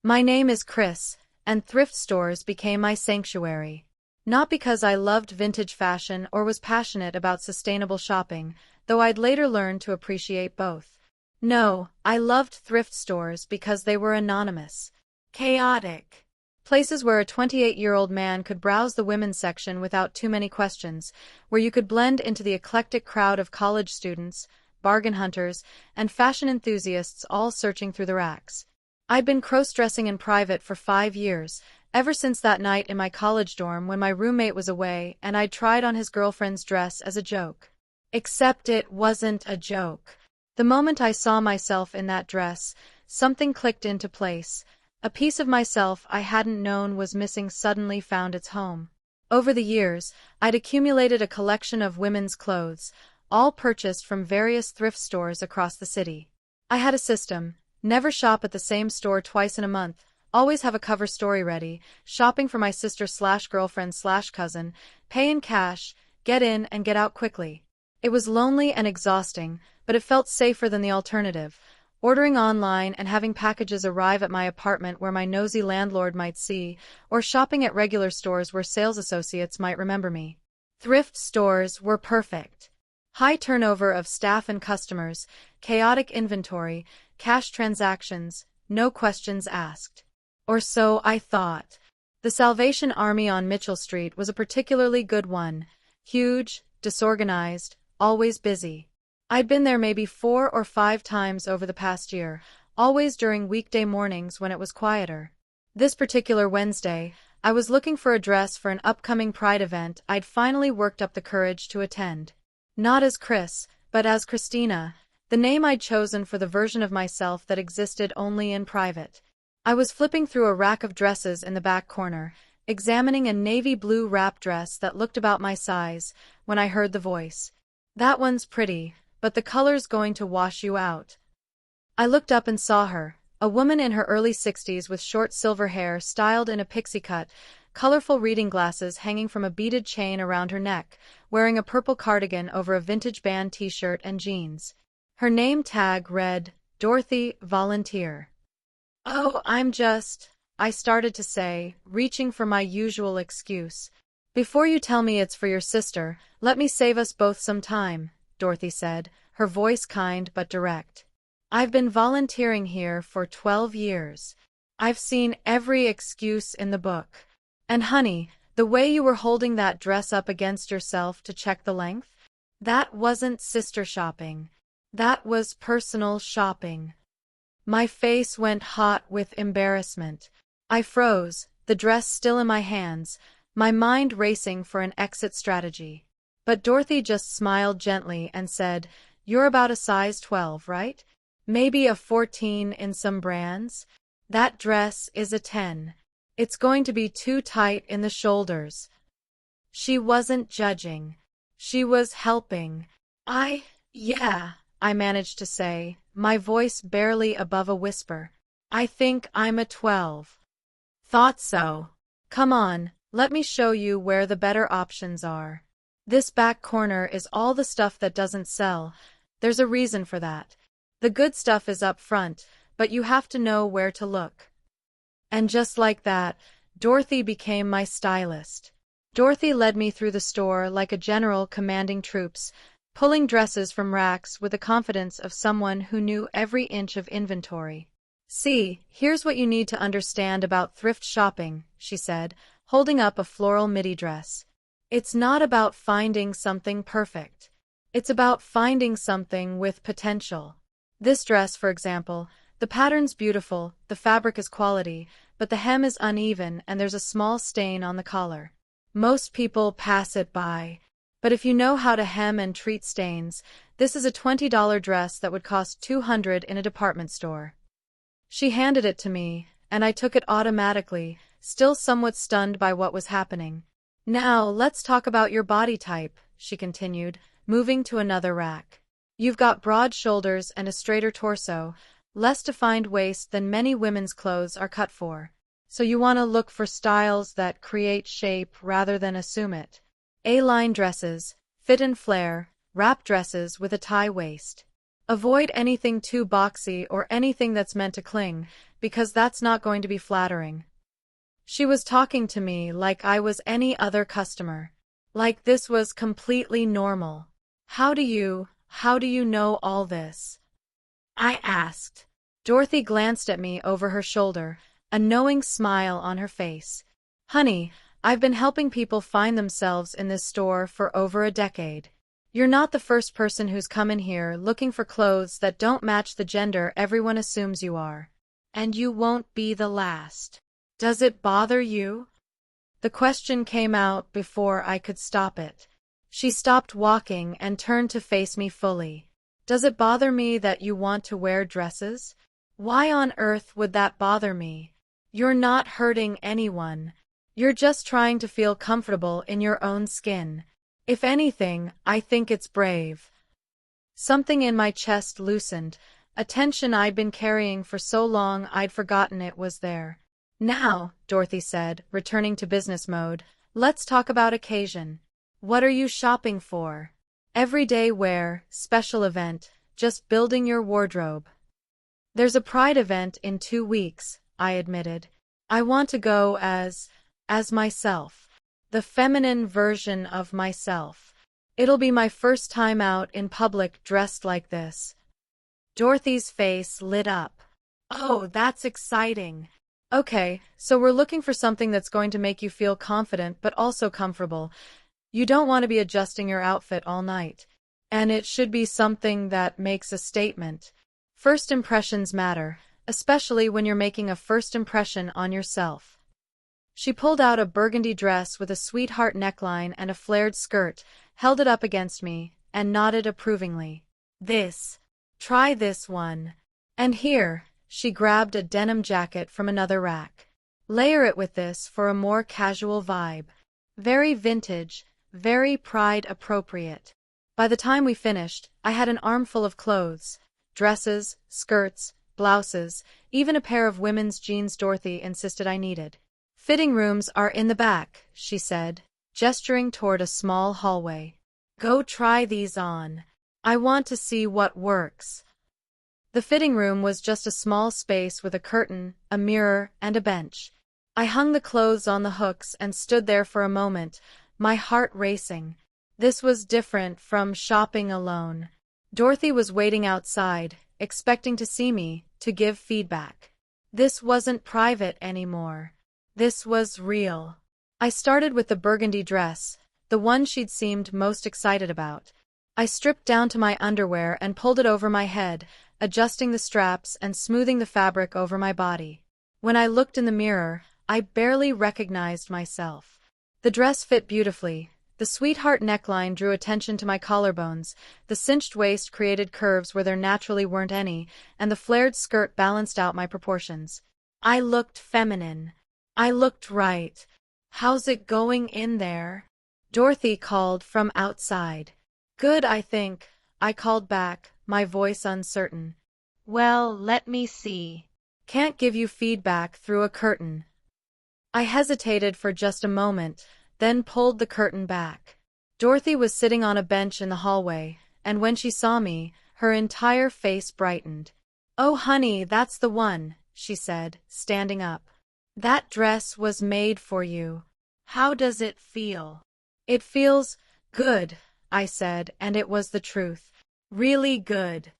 My name is Chris, and thrift stores became my sanctuary. Not because I loved vintage fashion or was passionate about sustainable shopping, though I'd later learn to appreciate both. No, I loved thrift stores because they were anonymous, chaotic. Places where a 28-year-old man could browse the women's section without too many questions, where you could blend into the eclectic crowd of college students, bargain hunters, and fashion enthusiasts all searching through the racks. I'd been cross-dressing in private for 5 years, ever since that night in my college dorm when my roommate was away and I'd tried on his girlfriend's dress as a joke. Except it wasn't a joke. The moment I saw myself in that dress, something clicked into place. A piece of myself I hadn't known was missing suddenly found its home. Over the years, I'd accumulated a collection of women's clothes, all purchased from various thrift stores across the city. I had a system: never shop at the same store twice in a month, always have a cover story ready, shopping for my sister/girlfriend/cousin, pay in cash, get in and get out quickly. It was lonely and exhausting, but it felt safer than the alternative. Ordering online and having packages arrive at my apartment where my nosy landlord might see, or shopping at regular stores where sales associates might remember me. Thrift stores were perfect. High turnover of staff and customers, chaotic inventory, cash transactions, no questions asked. Or so I thought. The Salvation Army on Mitchell Street was a particularly good one. Huge, disorganized, always busy. I'd been there maybe 4 or 5 times over the past year, always during weekday mornings when it was quieter. This particular Wednesday, I was looking for a dress for an upcoming Pride event I'd finally worked up the courage to attend. Not as Chris, but as Christina, the name I'd chosen for the version of myself that existed only in private. I was flipping through a rack of dresses in the back corner, examining a navy blue wrap dress that looked about my size, when I heard the voice. "That one's pretty, but the color's going to wash you out." I looked up and saw her, a woman in her early 60s with short silver hair styled in a pixie cut, colorful reading glasses hanging from a beaded chain around her neck, wearing a purple cardigan over a vintage band t-shirt and jeans. Her name tag read, Dorothy, Volunteer. "Oh, I started to say, reaching for my usual excuse. "Before you tell me it's for your sister, let me save us both some time," Dorothy said, her voice kind but direct. "I've been volunteering here for 12 years. I've seen every excuse in the book. And honey, the way you were holding that dress up against yourself to check the length? That wasn't sister shopping. That was personal shopping." My face went hot with embarrassment. I froze, the dress still in my hands, my mind racing for an exit strategy. But Dorothy just smiled gently and said, "You're about a size 12, right? Maybe a 14 in some brands? That dress is a 10. It's going to be too tight in the shoulders." She wasn't judging. She was helping. Yeah, I managed to say, my voice barely above a whisper. "I think I'm a 12. "Thought so. Come on, let me show you where the better options are. This back corner is all the stuff that doesn't sell. There's a reason for that. The good stuff is up front, but you have to know where to look." And just like that, Dorothy became my stylist. Dorothy led me through the store like a general commanding troops, pulling dresses from racks with the confidence of someone who knew every inch of inventory. "See, here's what you need to understand about thrift shopping," she said, holding up a floral midi dress. "It's not about finding something perfect. It's about finding something with potential. This dress, for example, the pattern's beautiful, the fabric is quality, but the hem is uneven and there's a small stain on the collar. Most people pass it by. But if you know how to hem and treat stains, this is a $20 dress that would cost $200 in a department store." She handed it to me, and I took it automatically, still somewhat stunned by what was happening. "Now, let's talk about your body type," she continued, moving to another rack. "You've got broad shoulders and a straighter torso, less defined waist than many women's clothes are cut for. So you want to look for styles that create shape rather than assume it. A-line dresses, fit and flare, wrap dresses with a tie waist. Avoid anything too boxy or anything that's meant to cling, because that's not going to be flattering. She was talking to me like I was any other customer. Like this was completely normal. How do you know all this? I asked. Dorothy glanced at me over her shoulder, a knowing smile on her face. Honey, I've been helping people find themselves in this store for over a decade. You're not the first person who's come in here looking for clothes that don't match the gender everyone assumes you are. And you won't be the last. Does it bother you? The question came out before I could stop it. She stopped walking and turned to face me fully. Does it bother me that you want to wear dresses? Why on earth would that bother me? You're not hurting anyone. You're just trying to feel comfortable in your own skin. If anything, I think it's brave. Something in my chest loosened, a tension I'd been carrying for so long I'd forgotten it was there. Now, Dorothy said, returning to business mode, let's talk about occasion. What are you shopping for? Everyday wear, special event, just building your wardrobe. There's a Pride event in 2 weeks, I admitted. I want to go as myself. The feminine version of myself. It'll be my first time out in public dressed like this. Dorothy's face lit up. Oh, that's exciting. Okay, so we're looking for something that's going to make you feel confident but also comfortable. You don't want to be adjusting your outfit all night. And it should be something that makes a statement. First impressions matter, especially when you're making a first impression on yourself. She pulled out a burgundy dress with a sweetheart neckline and a flared skirt, held it up against me, and nodded approvingly. Try this one. And here, she grabbed a denim jacket from another rack. Layer it with this for a more casual vibe. Very vintage, very Pride appropriate. By the time we finished, I had an armful of clothes. Dresses, skirts, blouses, even a pair of women's jeans Dorothy insisted I needed. Fitting rooms are in the back, she said, gesturing toward a small hallway. Go try these on. I want to see what works. The fitting room was just a small space with a curtain, a mirror, and a bench. I hung the clothes on the hooks and stood there for a moment, my heart racing. This was different from shopping alone. Dorothy was waiting outside, expecting to see me, to give feedback. This wasn't private anymore. This was real. I started with the burgundy dress, the one she'd seemed most excited about. I stripped down to my underwear and pulled it over my head, adjusting the straps and smoothing the fabric over my body. When I looked in the mirror, I barely recognized myself. The dress fit beautifully. The sweetheart neckline drew attention to my collarbones, the cinched waist created curves where there naturally weren't any, and the flared skirt balanced out my proportions. I looked feminine. I looked right. How's it going in there? Dorothy called from outside. Good, I think, I called back, my voice uncertain. Well, let me see. Can't give you feedback through a curtain. I hesitated for just a moment, then pulled the curtain back. Dorothy was sitting on a bench in the hallway, and when she saw me, her entire face brightened. Oh honey, that's the one, she said, standing up. That dress was made for you. How does it feel? It feels good, I said, and it was the truth. Really good.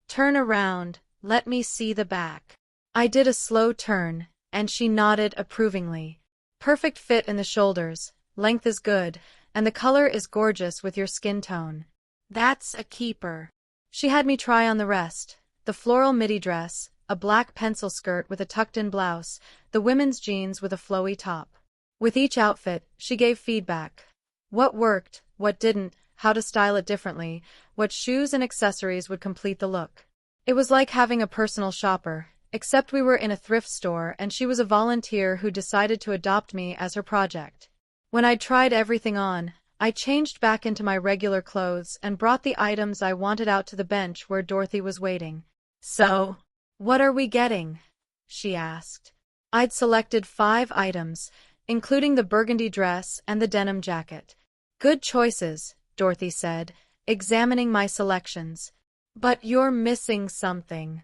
Turn around, let me see the back. I did a slow turn, and she nodded approvingly. Perfect fit in the shoulders, length is good, and the color is gorgeous with your skin tone. That's a keeper. She had me try on the rest. The floral midi dress, a black pencil skirt with a tucked-in blouse, the women's jeans with a flowy top. With each outfit, she gave feedback. What worked, what didn't, how to style it differently, what shoes and accessories would complete the look. It was like having a personal shopper, except we were in a thrift store and she was a volunteer who decided to adopt me as her project. When I'd tried everything on, I changed back into my regular clothes and brought the items I wanted out to the bench where Dorothy was waiting. So, what are we getting? She asked. I'd selected 5 items, including the burgundy dress and the denim jacket. Good choices, Dorothy said, examining my selections. But you're missing something.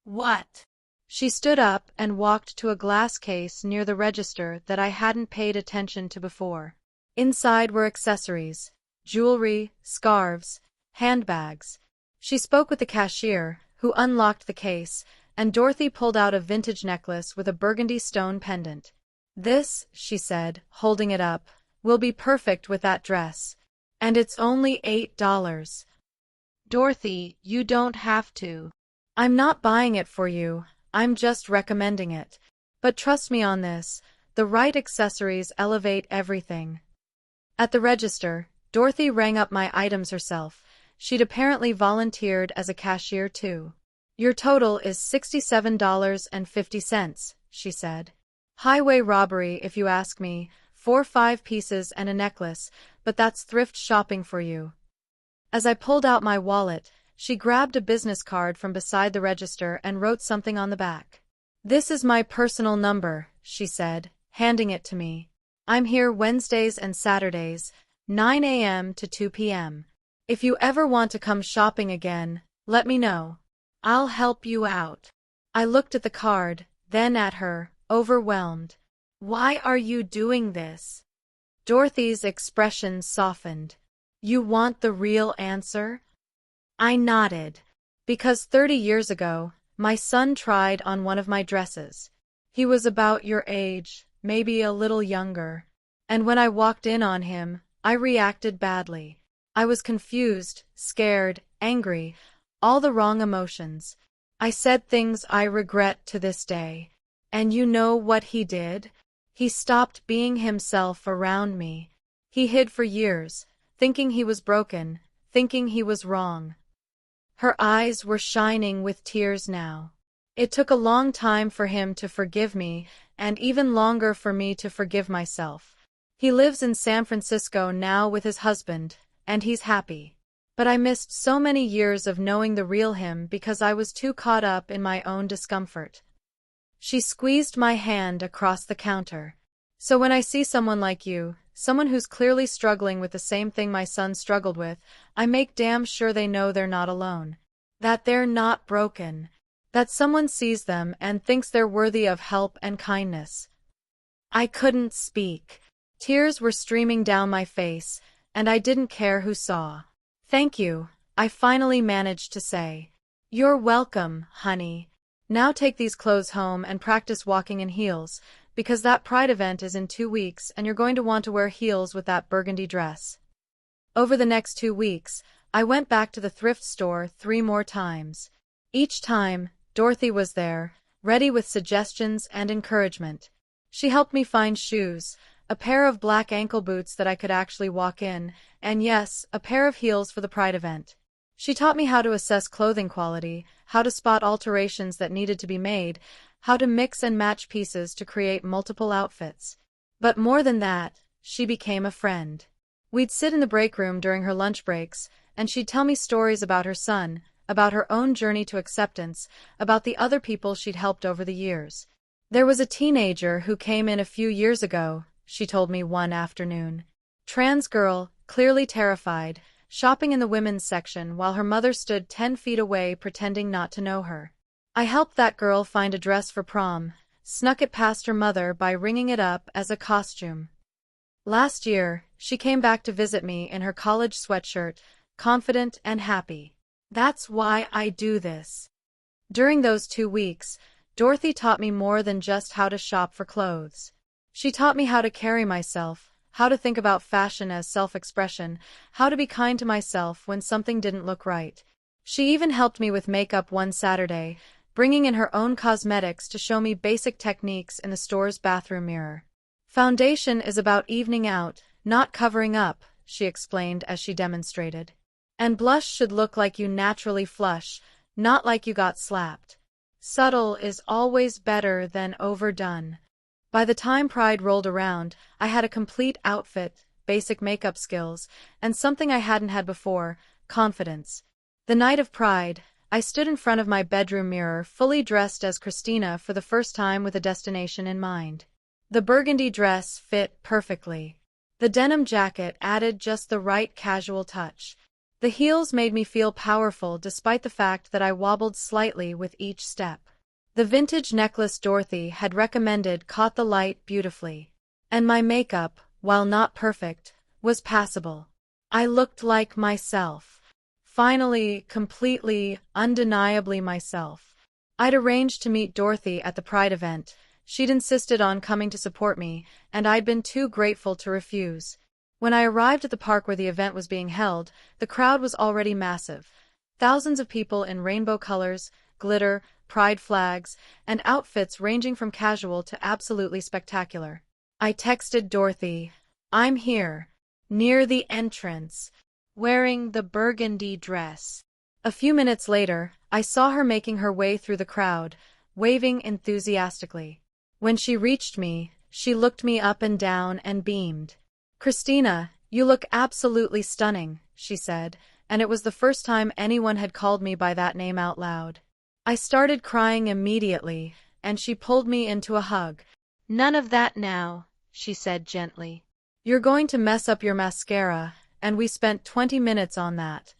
What? She stood up and walked to a glass case near the register that I hadn't paid attention to before. Inside were accessories, jewelry, scarves, handbags. She spoke with the cashier, who unlocked the case, and Dorothy pulled out a vintage necklace with a burgundy stone pendant. "This," she said, holding it up, "will be perfect with that dress. And it's only $8. Dorothy, you don't have to. I'm not buying it for you, I'm just recommending it. But trust me on this, the right accessories elevate everything." At the register, Dorothy rang up my items herself. She'd apparently volunteered as a cashier too. "Your total is $67.50, she said. "Highway robbery if you ask me, 5 pieces and a necklace, but that's thrift shopping for you." As I pulled out my wallet, she grabbed a business card from beside the register and wrote something on the back. "This is my personal number," she said, handing it to me. "I'm here Wednesdays and Saturdays, 9 a.m. to 2 p.m. If you ever want to come shopping again, let me know. I'll help you out." I looked at the card, then at her, overwhelmed. "Why are you doing this?" Dorothy's expression softened. "You want the real answer?" I nodded. "Because 30 years ago, my son tried on one of my dresses. He was about your age, maybe a little younger. And when I walked in on him, I reacted badly. I was confused, scared, angry, all the wrong emotions. I said things I regret to this day. And you know what he did? He stopped being himself around me. He hid for years, thinking he was broken, thinking he was wrong." Her eyes were shining with tears now. "It took a long time for him to forgive me, and even longer for me to forgive myself. He lives in San Francisco now with his husband, and he's happy. But I missed so many years of knowing the real him because I was too caught up in my own discomfort." She squeezed my hand across the counter. "So when I see someone like you, someone who's clearly struggling with the same thing my son struggled with, I make damn sure they know they're not alone. That they're not broken. That someone sees them and thinks they're worthy of help and kindness." I couldn't speak. Tears were streaming down my face, and I didn't care who saw. "Thank you," I finally managed to say. "You're welcome, honey. Now take these clothes home and practice walking in heels, because that Pride event is in 2 weeks and you're going to want to wear heels with that burgundy dress." Over the next 2 weeks, I went back to the thrift store 3 more times. Each time, Dorothy was there, ready with suggestions and encouragement. She helped me find shoes, a pair of black ankle boots that I could actually walk in, and yes, a pair of heels for the Pride event. She taught me how to assess clothing quality, how to spot alterations that needed to be made, how to mix and match pieces to create multiple outfits. But more than that, she became a friend. We'd sit in the break room during her lunch breaks, and she'd tell me stories about her son, about her own journey to acceptance, about the other people she'd helped over the years. "There was a teenager who came in a few years ago," she told me one afternoon. "Trans girl, clearly terrified, shopping in the women's section while her mother stood 10 feet away pretending not to know her. I helped that girl find a dress for prom, snuck it past her mother by ringing it up as a costume. Last year, she came back to visit me in her college sweatshirt, confident and happy. That's why I do this." During those 2 weeks, Dorothy taught me more than just how to shop for clothes. She taught me how to carry myself, how to think about fashion as self-expression, how to be kind to myself when something didn't look right. She even helped me with makeup one Saturday, bringing in her own cosmetics to show me basic techniques in the store's bathroom mirror. "Foundation is about evening out, not covering up," she explained as she demonstrated. "And blush should look like you naturally flush, not like you got slapped. Subtle is always better than overdone." By the time Pride rolled around, I had a complete outfit, basic makeup skills, and something I hadn't had before, confidence. The night of Pride, I stood in front of my bedroom mirror fully dressed as Christina for the first time with a destination in mind. The burgundy dress fit perfectly. The denim jacket added just the right casual touch. The heels made me feel powerful despite the fact that I wobbled slightly with each step. The vintage necklace Dorothy had recommended caught the light beautifully. And my makeup, while not perfect, was passable. I looked like myself. Finally, completely, undeniably myself. I'd arranged to meet Dorothy at the Pride event. She'd insisted on coming to support me, and I'd been too grateful to refuse. When I arrived at the park where the event was being held, the crowd was already massive. Thousands of people in rainbow colors, glitter, pride flags, and outfits ranging from casual to absolutely spectacular. I texted Dorothy, "I'm here, near the entrance, wearing the burgundy dress." A few minutes later, I saw her making her way through the crowd, waving enthusiastically. When she reached me, she looked me up and down and beamed. "Christina, you look absolutely stunning," she said, and it was the first time anyone had called me by that name out loud. I started crying immediately, and she pulled me into a hug. "None of that now," she said gently. "You're going to mess up your mascara, and we spent 20 minutes on that."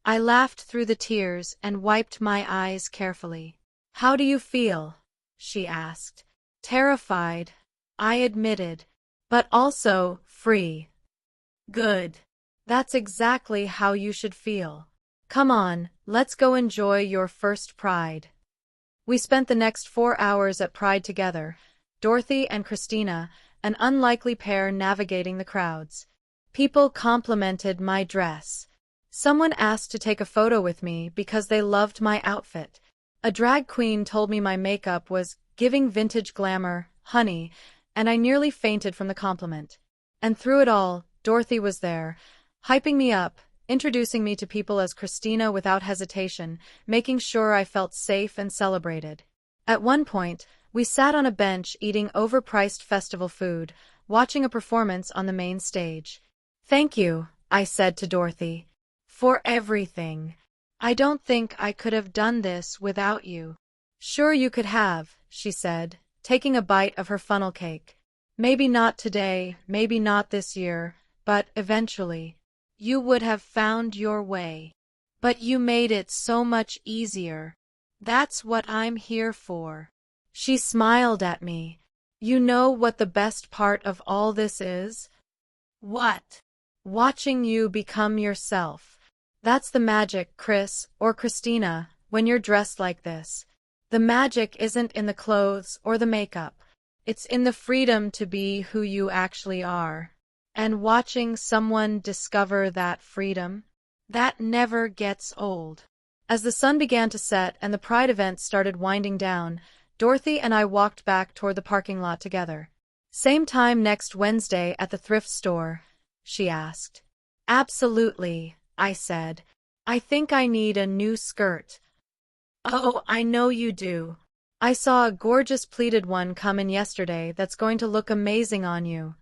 I laughed through the tears and wiped my eyes carefully. "How do you feel?" she asked. "Terrified," I admitted, "but also free." "Good. That's exactly how you should feel. Come on, let's go enjoy your first Pride." We spent the next 4 hours at Pride together, Dorothy and Christina, an unlikely pair navigating the crowds. People complimented my dress. Someone asked to take a photo with me because they loved my outfit. A drag queen told me my makeup was giving vintage glamour, honey, and I nearly fainted from the compliment. And through it all, Dorothy was there, hyping me up, introducing me to people as Christina without hesitation, making sure I felt safe and celebrated. At one point, we sat on a bench eating overpriced festival food, watching a performance on the main stage. "Thank you," I said to Dorothy, "for everything. I don't think I could have done this without you." "Sure you could have," she said, taking a bite of her funnel cake. "Maybe not today, maybe not this year, but eventually. You would have found your way. But you made it so much easier. That's what I'm here for." She smiled at me. "You know what the best part of all this is?" "What?" "Watching you become yourself. That's the magic, Chris, or Christina, when you're dressed like this. The magic isn't in the clothes or the makeup. It's in the freedom to be who you actually are. And watching someone discover that freedom, that never gets old." As the sun began to set and the Pride event started winding down, Dorothy and I walked back toward the parking lot together. "Same time next Wednesday at the thrift store?" she asked. "Absolutely," I said. "I think I need a new skirt." "Oh, I know you do. I saw a gorgeous pleated one come in yesterday that's going to look amazing on you."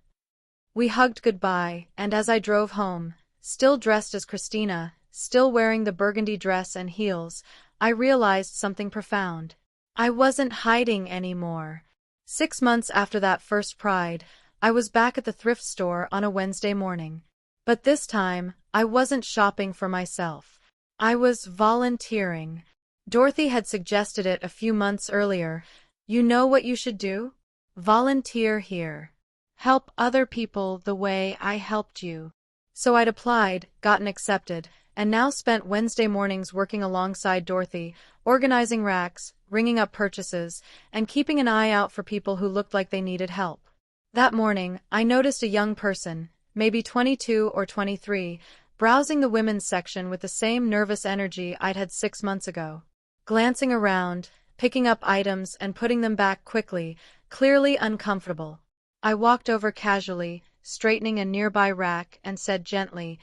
We hugged goodbye, and as I drove home, still dressed as Christina, still wearing the burgundy dress and heels, I realized something profound. I wasn't hiding anymore. 6 months after that first Pride, I was back at the thrift store on a Wednesday morning. But this time, I wasn't shopping for myself. I was volunteering. Dorothy had suggested it a few months earlier. "You know what you should do? Volunteer here. Help other people the way I helped you." So I'd applied, gotten accepted, and now spent Wednesday mornings working alongside Dorothy, organizing racks, ringing up purchases, and keeping an eye out for people who looked like they needed help. That morning, I noticed a young person, maybe 22 or 23, browsing the women's section with the same nervous energy I'd had 6 months ago. Glancing around, picking up items and putting them back quickly, clearly uncomfortable. I walked over casually, straightening a nearby rack, and said gently,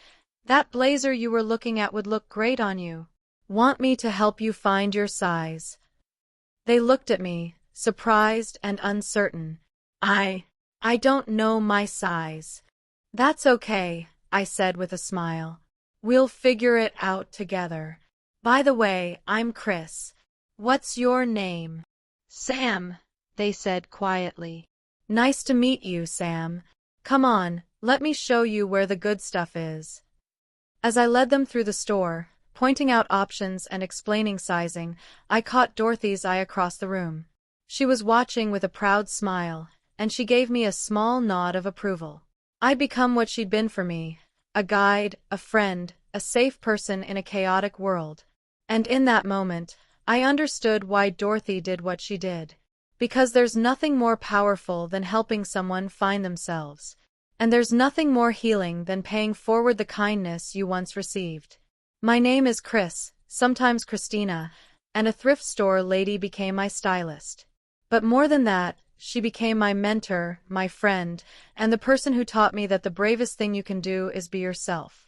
"That blazer you were looking at would look great on you. Want me to help you find your size?" They looked at me, surprised and uncertain. I don't know my size." "That's okay," I said with a smile. "We'll figure it out together. By the way, I'm Chris. What's your name?" "Sam," they said quietly. "Nice to meet you, Sam. Come on, let me show you where the good stuff is." As I led them through the store, pointing out options and explaining sizing, I caught Dorothy's eye across the room. She was watching with a proud smile, and she gave me a small nod of approval. I'd become what she'd been for me, a guide, a friend, a safe person in a chaotic world. And in that moment, I understood why Dorothy did what she did. Because there's nothing more powerful than helping someone find themselves. And there's nothing more healing than paying forward the kindness you once received. My name is Chris, sometimes Christina, and a thrift store lady became my stylist. But more than that, she became my mentor, my friend, and the person who taught me that the bravest thing you can do is be yourself.